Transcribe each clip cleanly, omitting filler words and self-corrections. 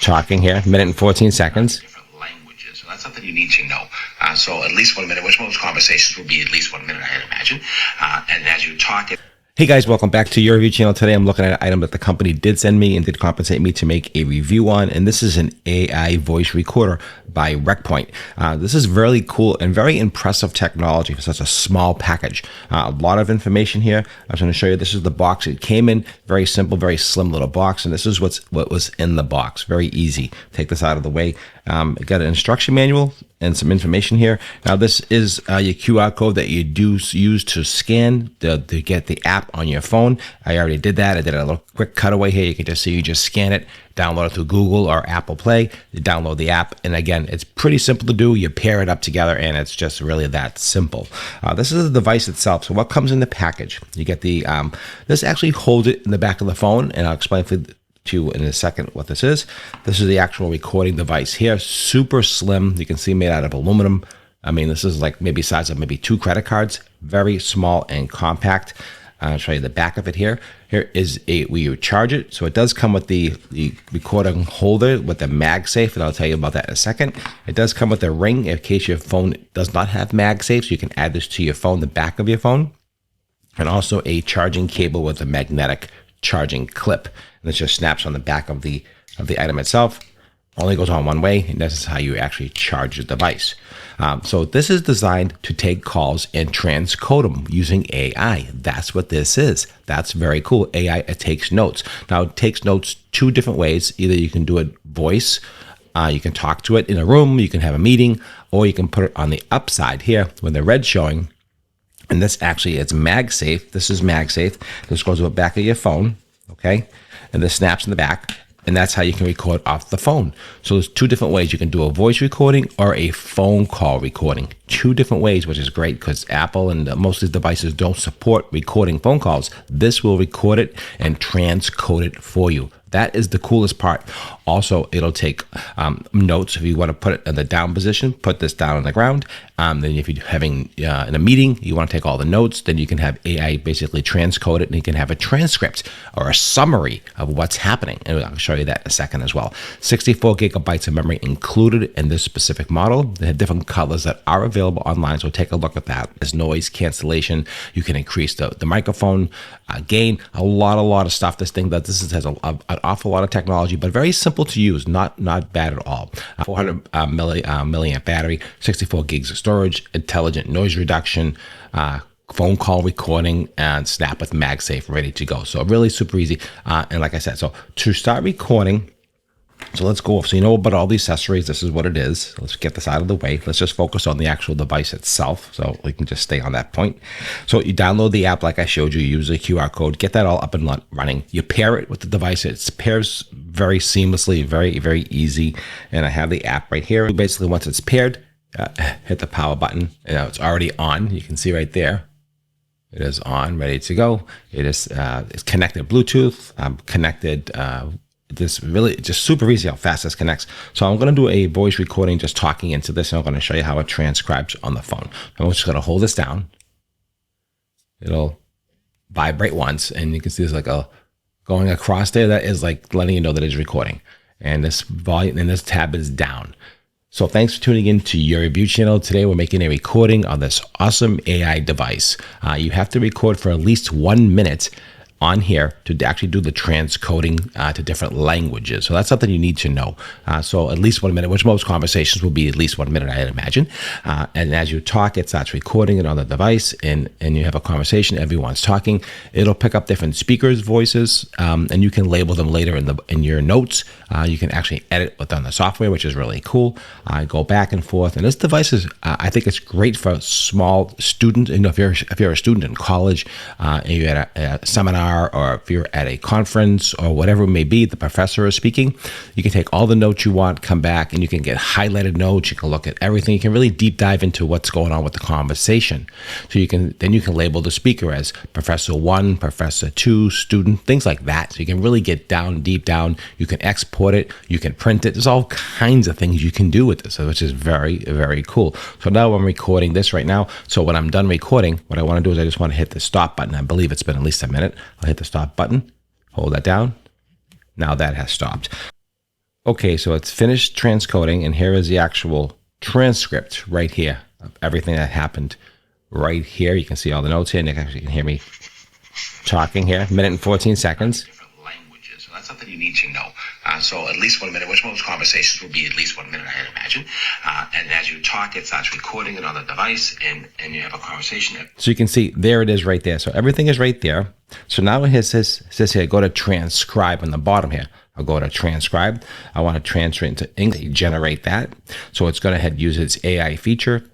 talking here, minute and 14 seconds. Different languages, and that's something you need to know. So at least 1 minute, which most conversations will be at least 1 minute, I'd imagine. And as you talk, Hey guys, welcome back to your review channel. Today I'm looking at an item that the company did send me and did compensate me to make a review on, and this is an AI voice recorder by Recpoint. This is really cool and very impressive technology for such a small package. A lot of information here. I'm going to show you. This is the box it came in. Very simple, very slim little box, and this is what was in the box. Very easy. Take this out of the way. It got an instruction manual and some information here. Now this is your QR code that you do use to scan to get the app on your phone. I already did that. I did a little quick cutaway here. You can just see, you just scan it, download it through Google or Apple Play, you download the app, and again, it's pretty simple to do. You pair it up together, and it's just really that simple. This is the device itself. So what comes in the package? You get the, this actually holds it in the back of the phone, and I'll explain to you in a second what this is. This is the actual recording device here. Super slim. You can see made out of aluminum. I mean, this is like maybe size of maybe 2 credit cards. Very small and compact. I'll show you the back of it here. Here is where you charge it. So it does come with the recording holder with the MagSafe, and I'll tell you about that in a second. It does come with a ring in case your phone does not have MagSafe, so you can add this to your phone, the back of your phone, and also a charging cable with a magnetic charging clip. And this just snaps on the back of the item itself. Only goes on one way, and this is how you actually charge the device. So this is designed to take calls and transcode them using AI. That's what this is. That's very cool. AI, it takes notes. Now, it takes notes 2 different ways. Either you can do it voice, you can talk to it in a room, you can have a meeting, or you can put it on the upside here when the red's showing. And this actually, it's MagSafe. This is MagSafe. This goes to the back of your phone, okay? And this snaps in the back. And that's how you can record off the phone. So there's 2 different ways. You can do a voice recording or a phone call recording. 2 different ways, which is great because Apple and most of these devices don't support recording phone calls. This will record it and transcode it for you. That is the coolest part. Also, it'll take notes. If you want to put it in the down position, put this down on the ground. Then if you're having in a meeting, you want to take all the notes, then you can have AI basically transcode it, and you can have a transcript or a summary of what's happening. And I'll show you that in a second as well. 64 gigabytes of memory included in this specific model. They have different colors that are available online, so take a look at that. There's noise cancellation. You can increase the microphone gain. A lot of stuff. This thing that this has an awful lot of technology, but very simple to use. Not bad at all. 400 milliamp battery, 64 gigs of storage, intelligent noise reduction, phone call recording, and snap with MagSafe ready to go. So really super easy. And like I said, so to start recording, so let's go off. So you know about all the accessories. This is what it is. Let's get this out of the way. Let's just focus on the actual device itself. So we can just stay on that point. So you download the app like I showed you. Use the QR code. Get that all up and running. You pair it with the device. It pairs very seamlessly, very easy. And I have the app right here. Basically, once it's paired, hit the power button. You know, it's already on. You can see right there. It is on, ready to go. It is it's connected Bluetooth. Connected. This really just super easy how fast this connects. So I'm going to do a voice recording just talking into this, and I'm going to show you how it transcribes on the phone. I'm just going to hold this down. It'll vibrate once, and you can see there's like a going across there. That is like letting you know that it's recording. And this volume and this tab is down. So thanks for tuning in to your review channel. Today we're making a recording on this awesome AI device. You have to record for at least 1 minute on here to actually do the transcoding to different languages. So that's something you need to know. So at least 1 minute, which most conversations will be at least 1 minute, I'd imagine. And as you talk, it starts recording it on the device, and you have a conversation, everyone's talking. It'll pick up different speakers' voices, and you can label them later in your notes. You can actually edit within the software, which is really cool. Go back and forth. And this device is, I think it's great for small students. You know, if you're a student in college, and you're at a seminar, or if you're at a conference or whatever it may be, the professor is speaking, you can take all the notes you want, come back, and you can get highlighted notes. You can look at everything. You can really deep dive into what's going on with the conversation. So you can label the speaker as Professor 1, Professor 2, student, things like that. So you can really get deep down. You can export it. You can print it. There's all kinds of things you can do with this, which is very cool. So now I'm recording this right now. So when I'm done recording, what I want to do is I just want to hit the stop button. I believe it's been at least a minute. I'll hit the stop button, hold that down. Now that has stopped. Okay, so it's finished transcoding, and here is the actual transcript right here of everything that happened right here. You can see all the notes here. Nick actually can hear me talking here. Minute and 14 seconds. Different languages. So that's something you need to know. So at least 1 minute, which most conversations will be at least 1 minute, I'd imagine. And as you talk, it starts recording it on the device, and you have a conversation. So you can see there it is right there. So everything is right there. So now it says here, go to transcribe on the bottom here. I'll go to transcribe. I want to transfer it into English, generate that. So it's going to use its AI feature.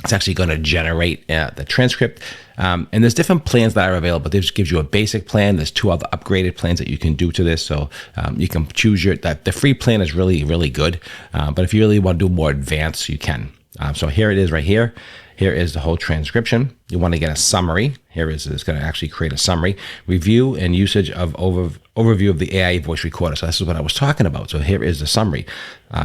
It's actually going to generate the transcript. And there's different plans that are available. This gives you a basic plan. There's 2 other upgraded plans that you can do to this. So you can choose the free plan is really, really good. But if you really want to do more advanced, you can. So here it is right here. Here is the whole transcription. You want to get a summary. It's going to actually create a summary. Review and usage of overview of the AI voice recorder. So this is what I was talking about. So here is the summary.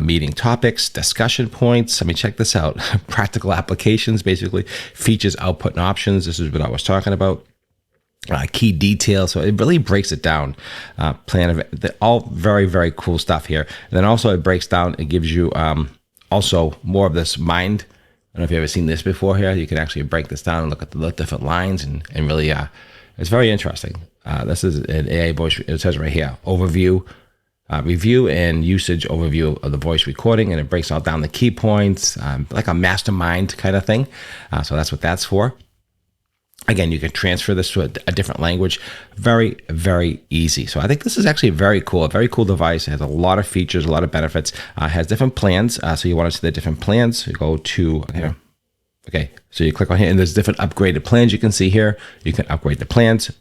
Meeting topics, discussion points. Let me check this out. Practical applications, basically. Features, output, and options. This is what I was talking about. Key details. So it really breaks it down. Plan of all very, very cool stuff here. And then also it breaks down. It gives you also more of this mind. I don't know if you've ever seen this before here. You can actually break this down and look at the different lines and really, it's very interesting. This is an AI voice. It says right here, overview, review and usage overview of the voice recording. And it breaks all down the key points, like a mastermind kind of thing. So that's what that's for. Again, you can transfer this to a different language. Very, very easy. So I think this is actually a very cool device. It has a lot of features, a lot of benefits. It has different plans. So you want to see the different plans. You go to here. Okay, so you click on here, and there's different upgraded plans you can see here. You can upgrade the plans.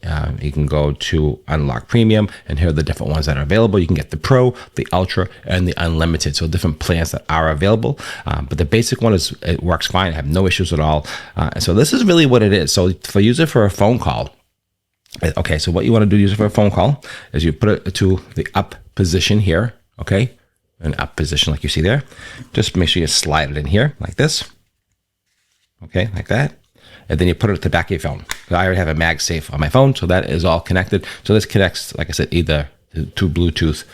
You can go to Unlock Premium, and here are the different ones that are available. You can get the Pro, the Ultra, and the Unlimited. So different plans that are available. But the basic one it works fine. I have no issues at all. And so this is really what it is. So for use it for a phone call. Okay, so what you want to do use it for a phone call is you put it to the up position here. Okay, an up position like you see there. Just make sure you slide it in here like this. Okay, like that. And then you put it at the back of your phone. I already have a MagSafe on my phone, so that is all connected. So this connects, like I said, either to Bluetooth.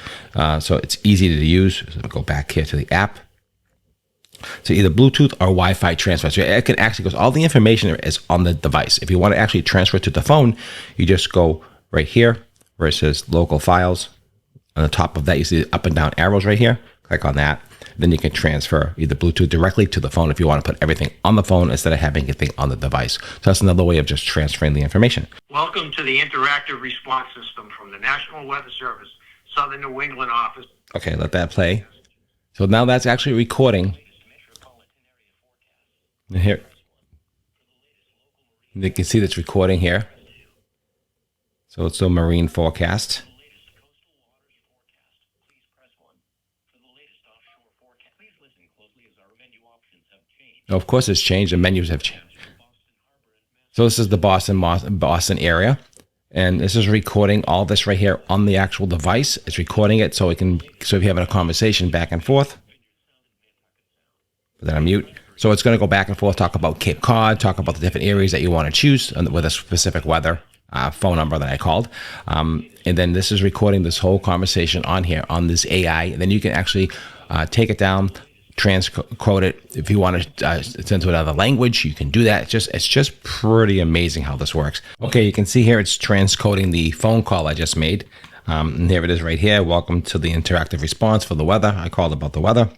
So it's easy to use. So I'll go back here to the app. So either Bluetooth or Wi-Fi transfer. So it can actually, because all the information is on the device. If you want to actually transfer it to the phone, you just go right here where it says local files. On the top of that, you see the up and down arrows right here. Click on that. Then you can transfer either Bluetooth directly to the phone if you want to put everything on the phone instead of having everything on the device. So that's another way of just transferring the information. Welcome to the interactive response system from the National Weather Service, Southern New England office. Okay, let that play. So now that's actually recording. And here, you can see that's recording here. So it's a marine forecast. Now, of course, it's changed. The menus have changed. So this is the Boston area, and this is recording all this right here on the actual device. It's recording it so it can. So if you're having a conversation back and forth, put that on mute. So it's going to go back and forth, talk about Cape Cod, talk about the different areas that you want to choose with a specific weather phone number that I called. And then this is recording this whole conversation on here on this AI. And then you can actually take it down, transcode it. If you want to send to another language, you can do that. It's just pretty amazing how this works. Okay, you can see here it's transcoding the phone call I just made. And here it is right here. Welcome to the interactive response for the weather. I called about the weather.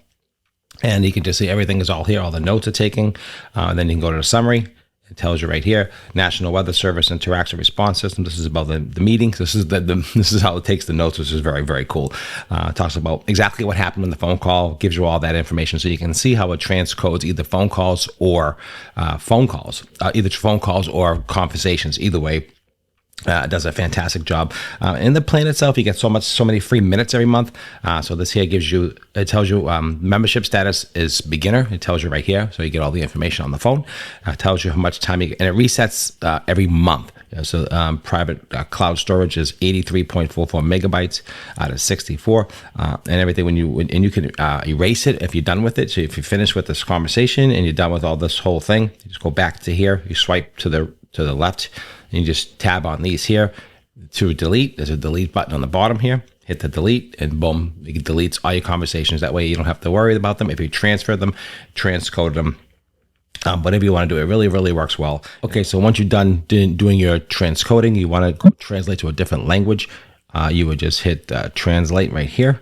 And you can just see everything is all here. All the notes are taking. And then you can go to the summary. It tells you right here, National Weather Service Interactive Response System. This is about the meeting. This is this is how it takes the notes, which is very, very cool. It talks about exactly what happened in the phone call, gives you all that information, so you can see how it transcodes either phone calls or either phone calls or conversations. Either way, it does a fantastic job. In the plan itself, you get so many free minutes every month. So this here it tells you membership status is beginner. It tells you right here. So you get all the information on the phone. It tells you how much time you get, and it resets every month. So private cloud storage is 83.44 megabytes out of 64, and everything. And you can erase it if you're done with it. So if you finish with this conversation and you're done with all this whole thing, you just go back to here. You swipe to the left, and you just tab on these here to delete. There's a delete button on the bottom here. hit the delete, and boom, it deletes all your conversations. That way you don't have to worry about them. If you transfer them, transcode them, whatever you want to do, it really, really works well. Okay, so once you're done doing your transcoding, you want to translate to a different language. You would just hit translate right here.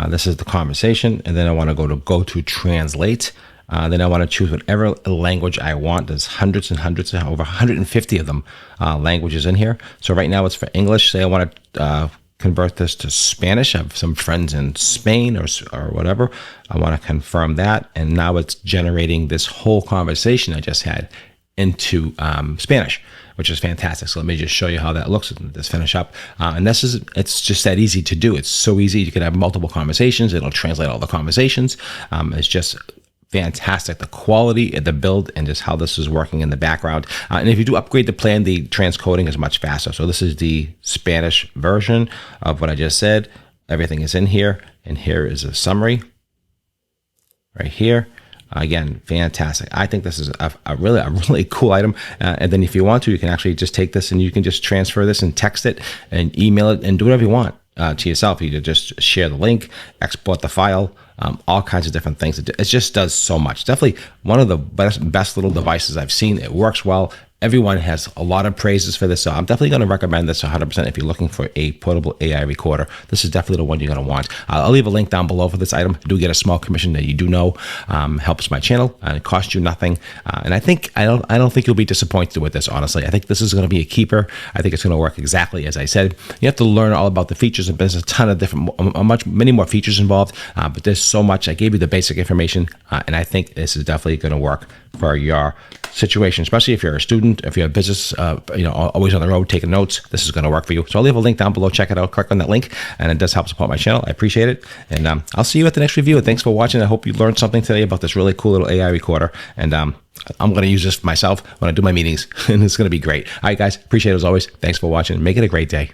This is the conversation, and then I want to go to translate. Then I want to choose whatever language I want. There's hundreds and hundreds, over 150 of them languages in here. So right now it's for English. Say I want to convert this to Spanish. I have some friends in Spain or whatever. I want to confirm that. And now it's generating this whole conversation I just had into Spanish, which is fantastic. So let me just show you how that looks. Let's finish up. And it's just that easy to do. It's so easy. You can have multiple conversations. It'll translate all the conversations. It's just fantastic. The quality of the build and just how this is working in the background. And if you do upgrade the plan, the transcoding is much faster. So this is the Spanish version of what I just said. Everything is in here. And here is a summary right here. Again, fantastic. I think this is a really cool item. And then if you want to, you can actually just take this and you can just transfer this and text it and email it and do whatever you want to yourself. You can just share the link, export the file, all kinds of different things. It just does so much. Definitely one of the best little devices I've seen. It works well. Everyone has a lot of praises for this, so I'm definitely going to recommend this 100% if you're looking for a portable AI recorder. This is definitely the one you're going to want. I'll leave a link down below for this item. I do get a small commission that you do know helps my channel, and it costs you nothing. And I don't think you'll be disappointed with this, honestly. I think this is going to be a keeper. I think it's going to work exactly as I said. You have to learn all about the features, and there's a ton of different, many more features involved, but there's so much. I gave you the basic information, and I think this is definitely going to work for your situation, especially if you're a student, if you're a business, always on the road taking notes. This is going to work for you. So I'll leave a link down below. Check it out. Click on that link, and it does help support my channel. I appreciate it, and I'll see you at the next review. And thanks for watching. I hope you learned something today about this really cool little AI recorder, and I'm going to use this for myself when I do my meetings, and it's going to be great. All right, guys, appreciate it as always. Thanks for watching. Make it a great day.